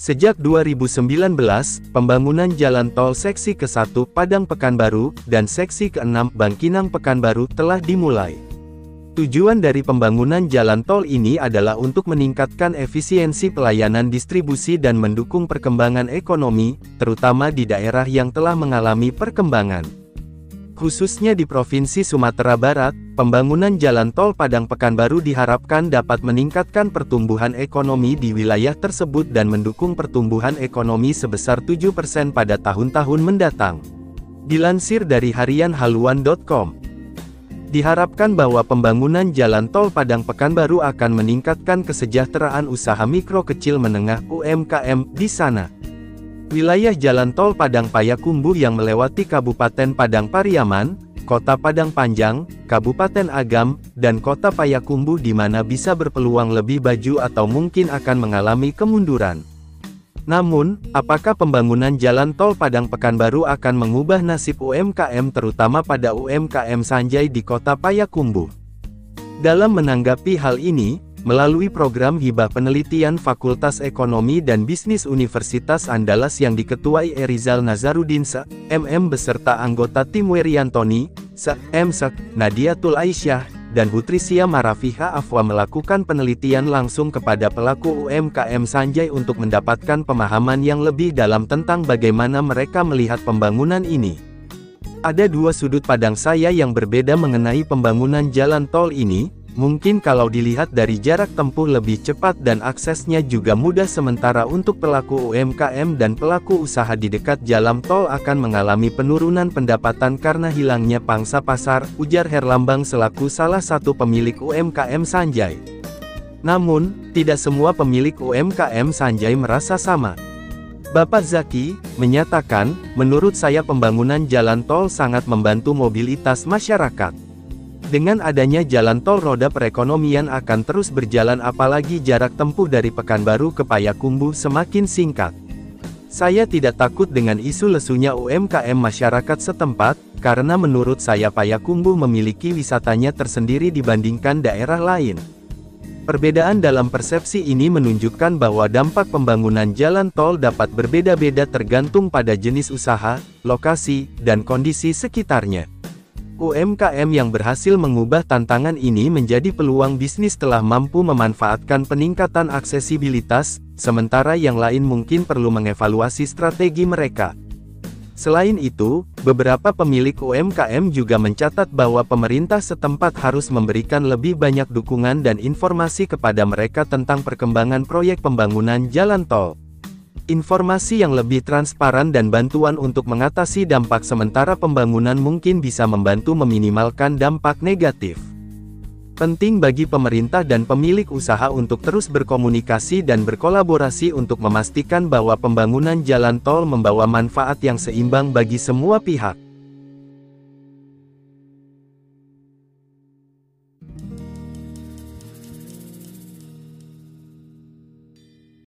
Sejak 2019, pembangunan jalan tol seksi ke-1 Padang Pekanbaru, dan seksi ke-6 Bangkinang Pekanbaru telah dimulai. Tujuan dari pembangunan jalan tol ini adalah untuk meningkatkan efisiensi pelayanan distribusi dan mendukung perkembangan ekonomi, terutama di daerah yang telah mengalami perkembangan. Khususnya di Provinsi Sumatera Barat, pembangunan jalan tol Padang Pekanbaru diharapkan dapat meningkatkan pertumbuhan ekonomi di wilayah tersebut dan mendukung pertumbuhan ekonomi sebesar 7% pada tahun-tahun mendatang. Dilansir dari harianhaluan.com, diharapkan bahwa pembangunan jalan tol Padang Pekanbaru akan meningkatkan kesejahteraan usaha mikro kecil menengah UMKM di sana. Wilayah jalan tol Padang Payakumbuh yang melewati Kabupaten Padang Pariaman, Kota Padang Panjang, Kabupaten Agam, dan Kota Payakumbuh di mana bisa berpeluang lebih baju atau mungkin akan mengalami kemunduran. Namun, apakah pembangunan jalan tol Padang Pekanbaru akan mengubah nasib UMKM terutama pada UMKM Sanjay di Kota Payakumbuh? Dalam menanggapi hal ini, melalui program hibah penelitian Fakultas Ekonomi dan Bisnis Universitas Andalas yang diketuai Rizal Nazarudin MM beserta anggota tim Weriantoni, M.Sek, Nadiatul Aisyah, dan Hutrisia Marafiha Afwa melakukan penelitian langsung kepada pelaku UMKM Sanjay untuk mendapatkan pemahaman yang lebih dalam tentang bagaimana mereka melihat pembangunan ini. Ada dua sudut pandang saya yang berbeda mengenai pembangunan jalan tol ini. Mungkin kalau dilihat dari jarak tempuh lebih cepat dan aksesnya juga mudah, sementara untuk pelaku UMKM dan pelaku usaha di dekat jalan tol akan mengalami penurunan pendapatan karena hilangnya pangsa pasar, ujar Herlambang selaku salah satu pemilik UMKM Sanjay. Namun, tidak semua pemilik UMKM Sanjay merasa sama. Bapak Zaki menyatakan, menurut saya pembangunan jalan tol sangat membantu mobilitas masyarakat. Dengan adanya jalan tol roda perekonomian akan terus berjalan apalagi jarak tempuh dari Pekanbaru ke Payakumbuh semakin singkat. Saya tidak takut dengan isu lesunya UMKM masyarakat setempat, karena menurut saya Payakumbuh memiliki wisatanya tersendiri dibandingkan daerah lain. Perbedaan dalam persepsi ini menunjukkan bahwa dampak pembangunan jalan tol dapat berbeda-beda tergantung pada jenis usaha, lokasi, dan kondisi sekitarnya. UMKM yang berhasil mengubah tantangan ini menjadi peluang bisnis telah mampu memanfaatkan peningkatan aksesibilitas, sementara yang lain mungkin perlu mengevaluasi strategi mereka. Selain itu, beberapa pemilik UMKM juga mencatat bahwa pemerintah setempat harus memberikan lebih banyak dukungan dan informasi kepada mereka tentang perkembangan proyek pembangunan jalan tol. Informasi yang lebih transparan dan bantuan untuk mengatasi dampak sementara pembangunan mungkin bisa membantu meminimalkan dampak negatif. Penting bagi pemerintah dan pemilik usaha untuk terus berkomunikasi dan berkolaborasi untuk memastikan bahwa pembangunan jalan tol membawa manfaat yang seimbang bagi semua pihak.